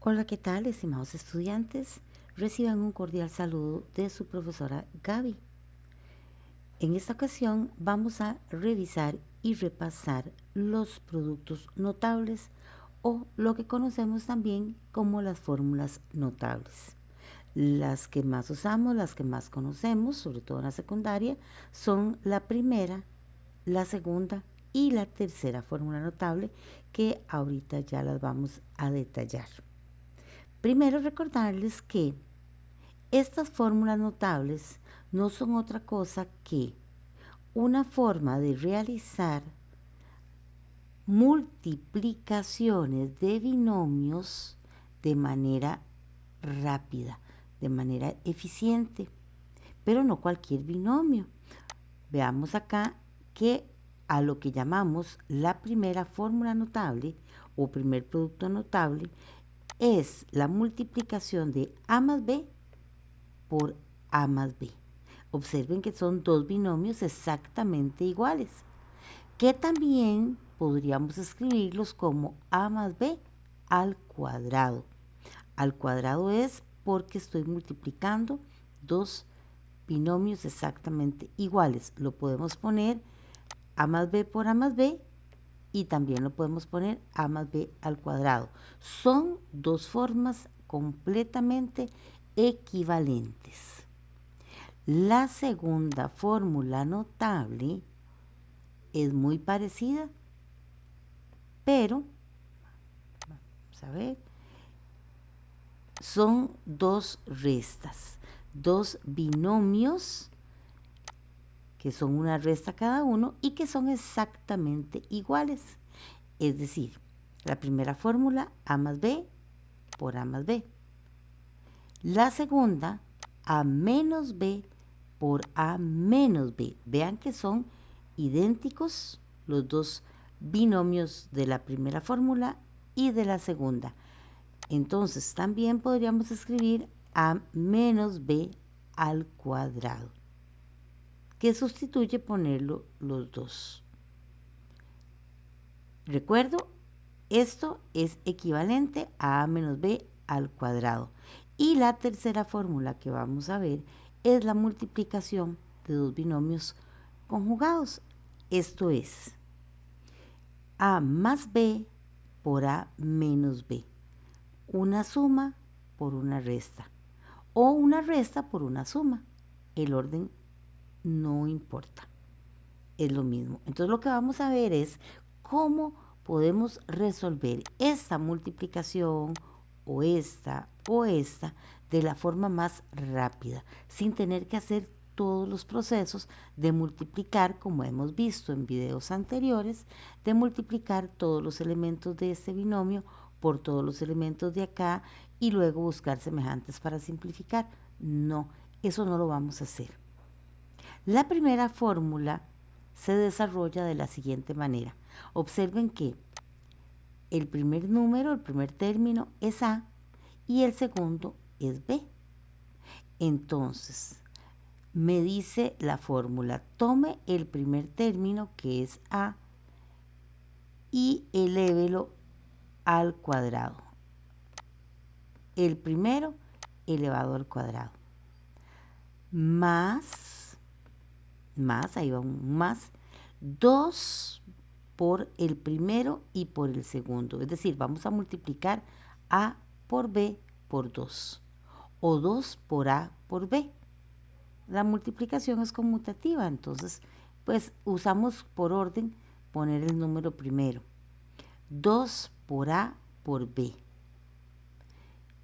Hola, ¿qué tal, estimados estudiantes? Reciban un cordial saludo de su profesora Gaby. En esta ocasión vamos a revisar y repasar los productos notables o lo que conocemos también como las fórmulas notables. Las que más usamos, las que más conocemos, sobre todo en la secundaria, son la primera, la segunda y la tercera fórmula notable, que ahorita ya las vamos a detallar. Primero recordarles que estas fórmulas notables no son otra cosa que una forma de realizar multiplicaciones de binomios de manera rápida, de manera eficiente, pero no cualquier binomio. Veamos acá que a lo que llamamos la primera fórmula notable o primer producto notable es la multiplicación de A más B por A más B. Observen que son dos binomios exactamente iguales, que también podríamos escribirlos como A más B al cuadrado. Al cuadrado es porque estoy multiplicando dos binomios exactamente iguales. Lo podemos poner A más B por A más B y también lo podemos poner A más B al cuadrado. Son dos formas completamente equivalentes. La segunda fórmula notable es muy parecida, pero, vamos a ver, son dos restas, dos binomios que son una resta cada uno y que son exactamente iguales. Es decir, la primera fórmula, A más B por A más B. La segunda, A menos B por A menos B. Vean que son idénticos los dos binomios de la primera fórmula y de la segunda. Entonces también podríamos escribir A menos B al cuadrado, que sustituye ponerlo los dos. Recuerdo, esto es equivalente a A menos B al cuadrado. Y la tercera fórmula que vamos a ver es la multiplicación de dos binomios conjugados. Esto es A más B por A menos B. Una suma por una resta. O una resta por una suma. El orden no importa. Es lo mismo. Entonces lo que vamos a ver es cómo podemos resolver esta multiplicación o esta de la forma más rápida, sin tener que hacer todos los procesos de multiplicar, como hemos visto en videos anteriores, de multiplicar todos los elementos de este binomio por todos los elementos de acá y luego buscar semejantes para simplificar. No, eso no lo vamos a hacer. La primera fórmula se desarrolla de la siguiente manera. Observen que el primer número, el primer término es A y el segundo es B. Entonces, me dice la fórmula, tome el primer término que es A y elévelo al cuadrado. El primero elevado al cuadrado. Más, ahí va un más, 2 por el primero y por el segundo. Es decir, vamos a multiplicar A por B por 2 o 2 por A por B. La multiplicación es conmutativa, entonces pues usamos por orden poner el número primero. 2 por A por B.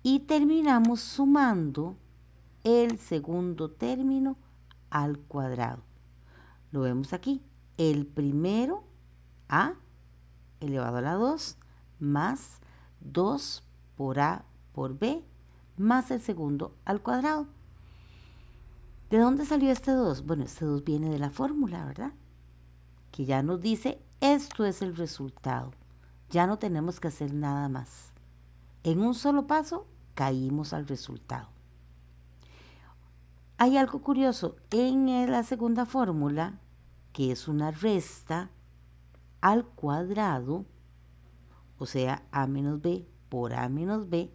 Y terminamos sumando el segundo término al cuadrado. Lo vemos aquí. El primero, A elevado a la 2, más 2 por A por B, más el segundo al cuadrado. ¿De dónde salió este 2? Bueno, este 2 viene de la fórmula, ¿verdad? Que ya nos dice, esto es el resultado. Ya no tenemos que hacer nada más. En un solo paso, caímos al resultado. Hay algo curioso. En la segunda fórmula, que es una resta al cuadrado, o sea, A menos B por A menos B,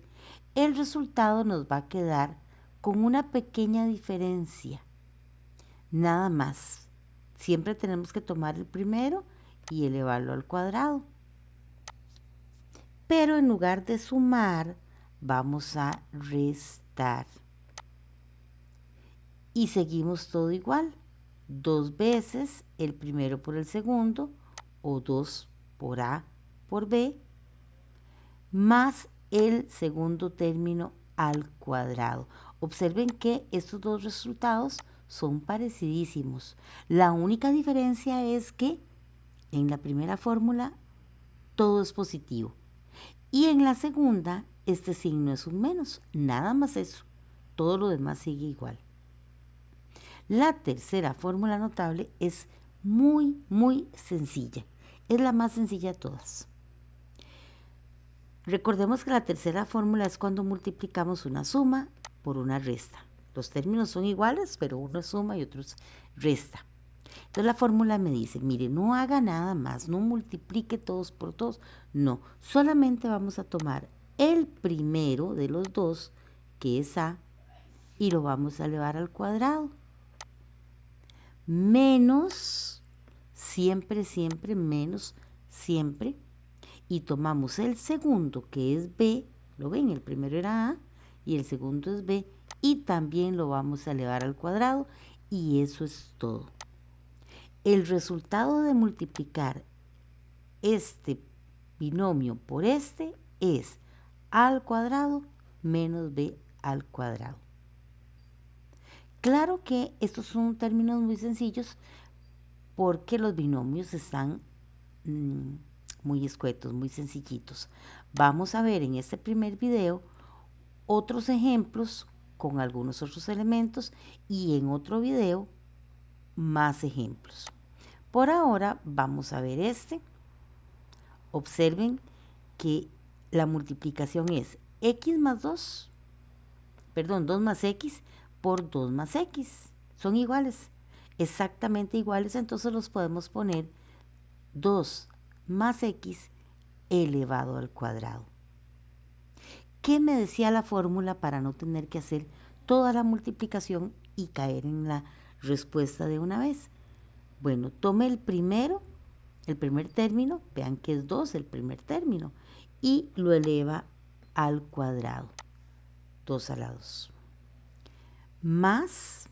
el resultado nos va a quedar con una pequeña diferencia. Nada más. Siempre tenemos que tomar el primero y elevarlo al cuadrado. Pero en lugar de sumar, vamos a restar. Y seguimos todo igual. 2 veces el primero por el segundo, o 2 por A por B, más el segundo término al cuadrado. Observen que estos dos resultados son parecidísimos. La única diferencia es que en la primera fórmula todo es positivo y en la segunda este signo es un menos, nada más eso. Todo lo demás sigue igual. La tercera fórmula notable es muy sencilla. Es la más sencilla de todas. Recordemos que la tercera fórmula es cuando multiplicamos una suma por una resta. Los términos son iguales, pero uno es suma y otro es resta. Entonces la fórmula me dice, mire, no haga nada más, no multiplique todos por todos, no, solamente vamos a tomar el primero de los dos, que es A, y lo vamos a elevar al cuadrado. Menos, siempre, menos, siempre, y tomamos el segundo, que es B, lo ven, el primero era A y el segundo es B, y también lo vamos a elevar al cuadrado, y eso es todo. El resultado de multiplicar este binomio por este es A al cuadrado menos B al cuadrado. Claro que estos son términos muy sencillos porque los binomios están muy escuetos, muy sencillitos. Vamos a ver en este primer video otros ejemplos con algunos otros elementos y en otro video más ejemplos. Por ahora vamos a ver este. Observen que la multiplicación es x más 2, perdón, 2 más x por 2 más x. Son iguales, exactamente iguales, entonces los podemos poner 2 más x elevado al cuadrado. ¿Qué me decía la fórmula para no tener que hacer toda la multiplicación y caer en la respuesta de una vez? Bueno, tome el primer término, vean que es 2 el primer término, y lo eleva al cuadrado, 2 a la 2, más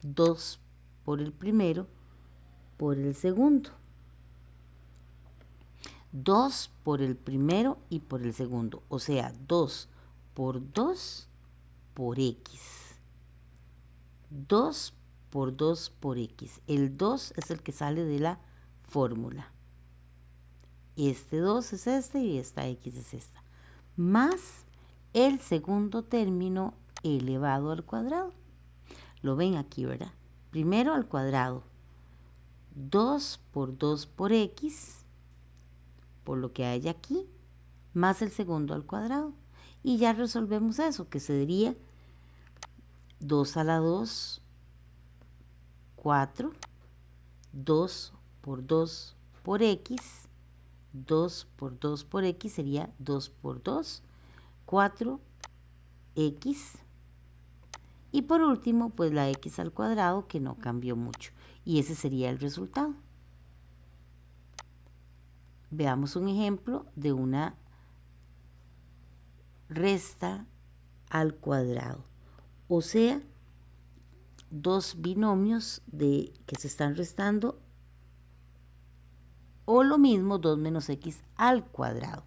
2 por el primero por el segundo, 2 por el primero y por el segundo, o sea, 2 por 2 por x, 2 por 2 por x. El 2 es el que sale de la fórmula. Este 2 es este y esta x es esta. Más el segundo término elevado al cuadrado. Lo ven aquí, ¿verdad? Primero al cuadrado. 2 por 2 por x, por lo que hay aquí, más el segundo al cuadrado. Y ya resolvemos eso, que sería 2 a la 2, 4, 2 por 2 por x, 2 por 2 por x sería 2 por 2, 4x. Y por último, pues la x al cuadrado, que no cambió mucho. Y ese sería el resultado. Veamos un ejemplo de una resta al cuadrado. O sea, dos binomios que se están restando, o lo mismo, 2 menos x al cuadrado.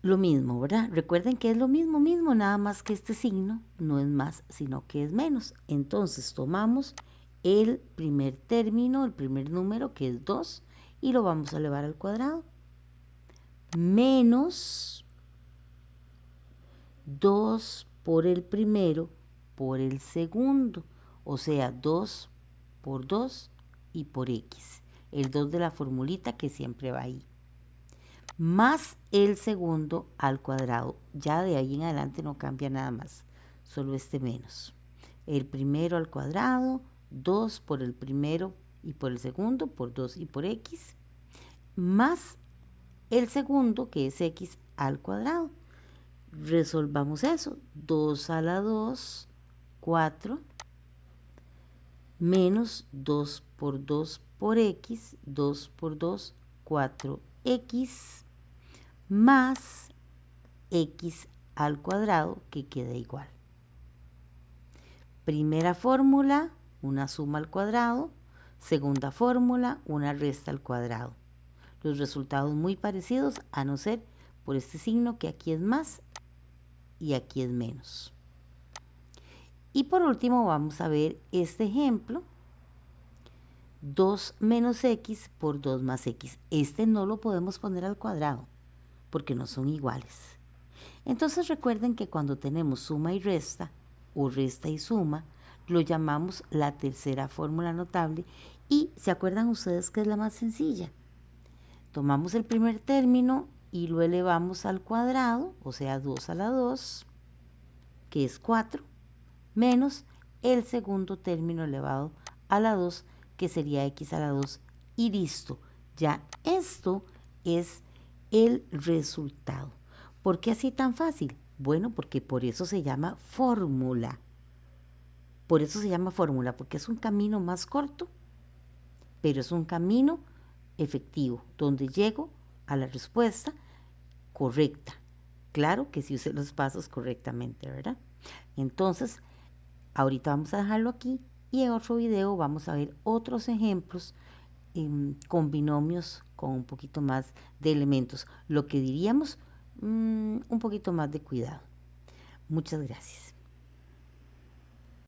Lo mismo, ¿verdad? Recuerden que es lo mismo, nada más que este signo no es más, sino que es menos. Entonces tomamos el primer término, el primer número, que es 2, y lo vamos a elevar al cuadrado. Menos 2 por el primero por el segundo, o sea, 2 por 2 y por x. El 2 de la formulita que siempre va ahí. Más el segundo al cuadrado. Ya de ahí en adelante no cambia nada más, solo este menos. El primero al cuadrado, 2 por el primero y por el segundo, por 2 y por x, más el segundo, que es x al cuadrado. Resolvamos eso. 2 a la 2, 4, menos 2 por 2 por x, 2 por 2, 4x, más x al cuadrado, que queda igual. Primera fórmula, una suma al cuadrado. Segunda fórmula, una resta al cuadrado. Los resultados muy parecidos, a no ser por este signo que aquí es más y aquí es menos. Y por último vamos a ver este ejemplo. 2 menos x por 2 más x. Este no lo podemos poner al cuadrado porque no son iguales. Entonces recuerden que cuando tenemos suma y resta, o resta y suma, lo llamamos la tercera fórmula notable, y ¿se acuerdan ustedes que es la más sencilla? Tomamos el primer término y lo elevamos al cuadrado, o sea 2 a la 2, que es 4, menos el segundo término elevado a la 2, que sería x a la 2, y listo. Ya esto es el resultado. ¿Por qué así tan fácil? Bueno, porque por eso se llama fórmula. Por eso se llama fórmula, porque es un camino más corto, pero es un camino efectivo, donde llego a la respuesta correcta. Claro que si usé los pasos correctamente, ¿verdad? Entonces, ahorita vamos a dejarlo aquí y en otro video vamos a ver otros ejemplos con binomios con un poquito más de elementos. Lo que diríamos, un poquito más de cuidado. Muchas gracias.